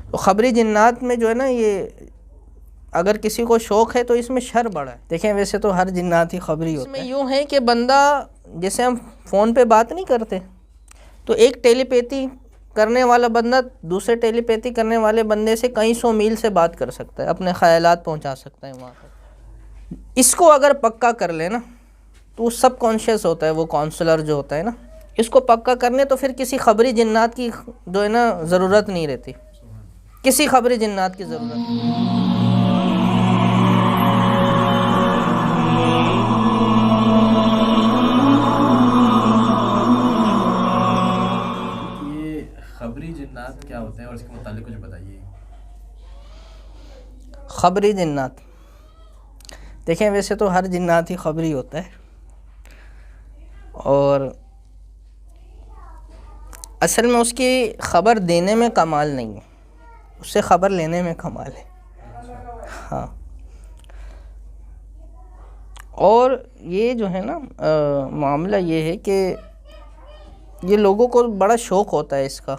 تو خبری جنات میں جو ہے نا یہ اگر کسی کو شوق ہے تو اس میں شر بڑا ہے. دیکھیں ویسے تو ہر جنات ہی خبری ہوتا ہے. اس میں یوں ہے کہ بندہ جیسے ہم فون پہ بات نہیں کرتے تو ایک ٹیلی پیتھی کرنے والا بندہ دوسرے ٹیلی پیتھی کرنے والے بندے سے کئی سو میل سے بات کر سکتا ہے، اپنے خیالات پہنچا سکتا ہے وہاں تک. اس کو اگر پکا کر لے نا تو وہ سب کانشیس ہوتا ہے، وہ کاؤنسلر جو ہوتا ہے نا، اس کو پکا کرنے تو پھر کسی خبری جنات کی جو ہے نا ضرورت نہیں رہتی، کسی خبری جنات کی ضرورت نہیں. خبری جنات کیا ہوتے ہیں اور اس کے متعلق کچھ بتائیے. خبری جنات دیکھیں ویسے تو ہر جنات ہی خبری ہوتا ہے، اور اصل میں اس کی خبر دینے میں کمال نہیں ہے، اس سے خبر لینے میں کمال ہے. ہاں، اور یہ جو ہے نا معاملہ یہ ہے کہ یہ لوگوں کو بڑا شوق ہوتا ہے اس کا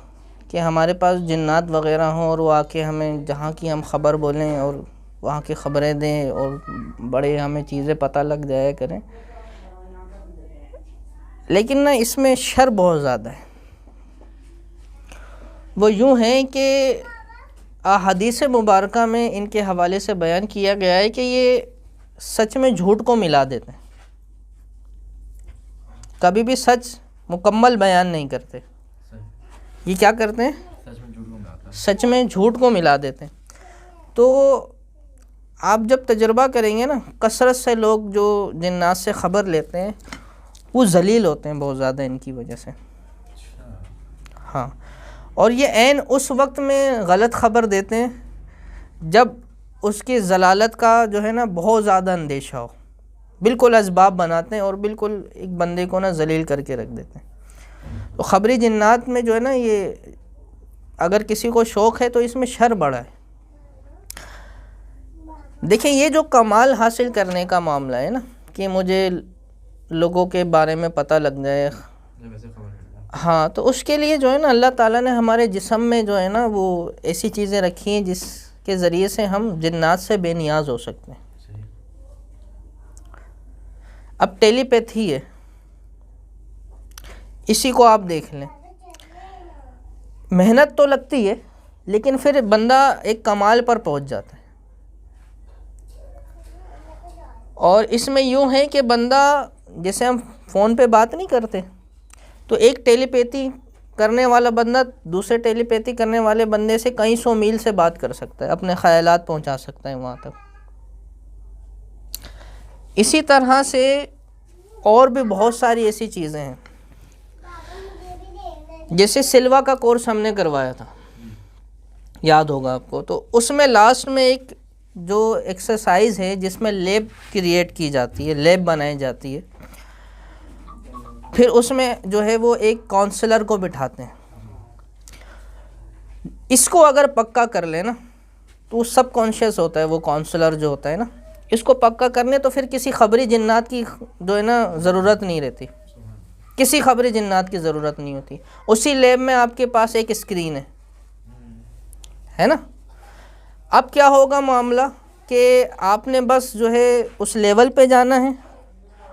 کہ ہمارے پاس جنات وغیرہ ہوں اور وہ آ کے ہمیں جہاں کی ہم خبر بولیں اور وہاں کی خبریں دیں اور بڑے ہمیں چیزیں پتہ لگ جایا کریں. لیکن نا اس میں شر بہت زیادہ ہے. وہ یوں ہیں کہ احادیث مبارکہ میں ان کے حوالے سے بیان کیا گیا ہے کہ یہ سچ میں جھوٹ کو ملا دیتے ہیں، کبھی بھی سچ مکمل بیان نہیں کرتے. یہ کیا کرتے ہیں؟ سچ میں جھوٹ کو ملا دیتے ہیں. تو آپ جب تجربہ کریں گے نا، کثرت سے لوگ جو جنات سے خبر لیتے ہیں وہ ذلیل ہوتے ہیں بہت زیادہ ان کی وجہ سے. ہاں، اور یہ عین اس وقت میں غلط خبر دیتے ہیں جب اس کی ضلالت کا جو ہے نا بہت زیادہ اندیشہ ہو، بالکل اسباب بناتے ہیں اور بالکل ایک بندے کو نا ذلیل کر کے رکھ دیتے ہیں. تو خبری جنات میں جو ہے نا یہ اگر کسی کو شوق ہے تو اس میں شر بڑا ہے. دیکھیں یہ جو کمال حاصل کرنے کا معاملہ ہے نا کہ مجھے لوگوں کے بارے میں پتہ لگ جائے، ہاں، تو اس کے لیے جو ہے نا اللہ تعالیٰ نے ہمارے جسم میں جو ہے نا وہ ایسی چیزیں رکھی ہیں جس کے ذریعے سے ہم جنات سے بے نیاز ہو سکتے ہیں. اب ٹیلی پیتھی ہے، اسی کو آپ دیکھ لیں، محنت تو لگتی ہے لیکن پھر بندہ ایک کمال پر پہنچ جاتا ہے. اور اس میں یوں ہے کہ بندہ جیسے ہم فون پہ بات نہیں کرتے تو ایک ٹیلی پیتھی کرنے والا بندہ دوسرے ٹیلی پیتھی کرنے والے بندے سے کئی سو میل سے بات کر سکتا ہے، اپنے خیالات پہنچا سکتا ہے وہاں تک. اسی طرح سے اور بھی بہت ساری ایسی چیزیں ہیں، جیسے سلوا کا کورس ہم نے کروایا تھا، یاد ہوگا آپ کو. تو اس میں لاسٹ میں ایک جو ایکسرسائز ہے جس میں لیب کریٹ کی جاتی ہے، لیب بنائی جاتی ہے، پھر اس میں جو ہے وہ ایک کاؤنسلر کو بٹھاتے ہیں. اس کو اگر پکا کر لے نا تو وہ سب کانشیس ہوتا ہے، وہ کاؤنسلر جو ہوتا ہے نا، اس کو پکا کرنے تو پھر کسی خبری جنات کی جو ہے نا ضرورت نہیں رہتی، کسی خبری جنات کی ضرورت نہیں ہوتی. اسی لیب میں آپ کے پاس ایک اسکرین ہے نا. اب کیا ہوگا معاملہ کہ آپ نے بس جو ہے اس لیول پہ جانا ہے،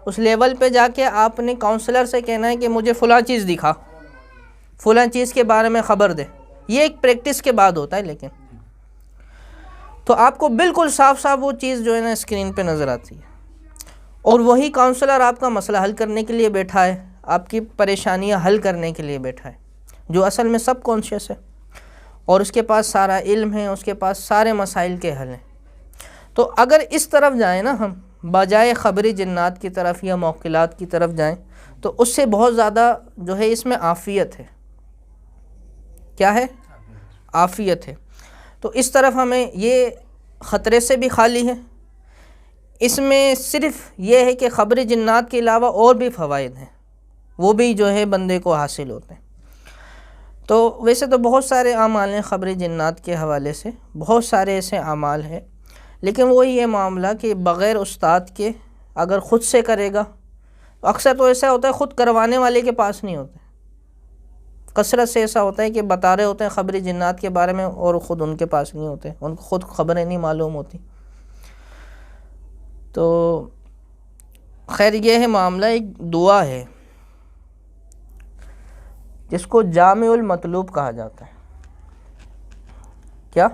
اس لیول پہ جا کے آپ نے کاؤنسلر سے کہنا ہے کہ مجھے فلاں چیز دکھا، فلاں چیز کے بارے میں خبر دے. یہ ایک پریکٹس کے بعد ہوتا ہے، لیکن تو آپ کو بالکل صاف صاف وہ چیز جو ہے نا اسکرین پہ نظر آتی ہے، اور وہی کاؤنسلر آپ کا مسئلہ حل کرنے کے لیے بیٹھا ہے، آپ کی پریشانیاں حل کرنے کے لیے بیٹھا ہے، جو اصل میں سب کانشیس ہے اور اس کے پاس سارا علم ہے، اس کے پاس سارے مسائل کے حل ہیں. تو اگر اس طرف جائیں نا ہم، بجائے خبری جنات کی طرف یا موکلات کی طرف جائیں، تو اس سے بہت زیادہ جو ہے اس میں عافیت ہے. کیا ہے؟ عافیت ہے. تو اس طرف ہمیں یہ خطرے سے بھی خالی ہے. اس میں صرف یہ ہے کہ خبری جنات کے علاوہ اور بھی فوائد ہیں، وہ بھی جو ہے بندے کو حاصل ہوتے ہیں. تو ویسے تو بہت سارے اعمال ہیں خبری جنات کے حوالے سے، بہت سارے ایسے اعمال ہیں، لیکن وہی یہ معاملہ کہ بغیر استاد کے اگر خود سے کرے گا، اکثر تو ایسا ہوتا ہے خود کروانے والے کے پاس نہیں ہوتے، کثرت سے ایسا ہوتا ہے کہ بتا رہے ہوتے ہیں خبری جنات کے بارے میں اور خود ان کے پاس نہیں ہوتے، ان کو خود خبریں نہیں معلوم ہوتی۔ تو خیر یہ ہے معاملہ، ایک دعا ہے جس کو جامع المطلوب کہا جاتا ہے۔ کیا؟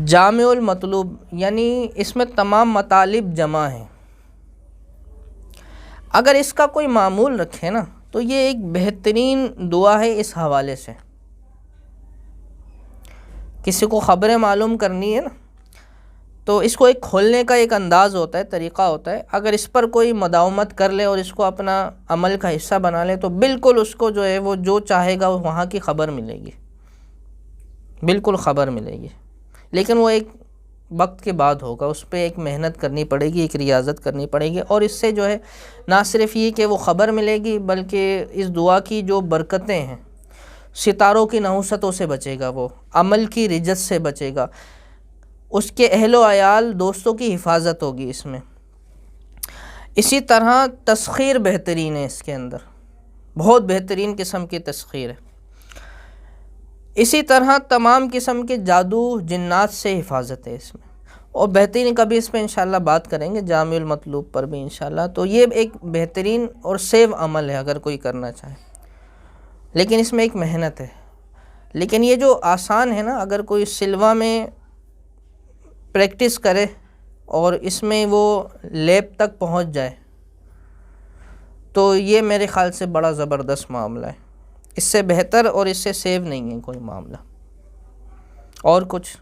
جامع المطلوب، یعنی اس میں تمام مطالب جمع ہیں۔ اگر اس کا کوئی معمول رکھے نا تو یہ ایک بہترین دعا ہے۔ اس حوالے سے کسی کو خبریں معلوم کرنی ہے نا تو اس کو ایک کھولنے کا ایک انداز ہوتا ہے، طریقہ ہوتا ہے۔ اگر اس پر کوئی مداومت کر لے اور اس کو اپنا عمل کا حصہ بنا لے تو بالکل اس کو جو ہے وہ جو چاہے گا وہاں کی خبر ملے گی، بالکل خبر ملے گی۔ لیکن وہ ایک وقت کے بعد ہوگا، اس پہ ایک محنت کرنی پڑے گی، ایک ریاضت کرنی پڑے گی، اور اس سے جو ہے نہ صرف یہ کہ وہ خبر ملے گی بلکہ اس دعا کی جو برکتیں ہیں، ستاروں کی نحوستوں سے بچے گا، وہ عمل کی رجت سے بچے گا، اس کے اہل و عیال دوستوں کی حفاظت ہوگی اس میں۔ اسی طرح تسخیر بہترین ہے، اس کے اندر بہت بہترین قسم کی تسخیر ہے۔ اسی طرح تمام قسم کے جادو جنات سے حفاظت ہے اس میں، اور بہترین کبھی اس پہ انشاءاللہ بات کریں گے، جامع المطلوب پر بھی انشاءاللہ۔ تو یہ ایک بہترین اور سیو عمل ہے اگر کوئی کرنا چاہے، لیکن اس میں ایک محنت ہے۔ لیکن یہ جو آسان ہے نا، اگر کوئی سلوا میں پریکٹس کرے اور اس میں وہ لیب تک پہنچ جائے تو یہ میرے خیال سے بڑا زبردست معاملہ ہے۔ اس سے بہتر اور اس سے سیو نہیں ہے کوئی معاملہ۔ اور کچھ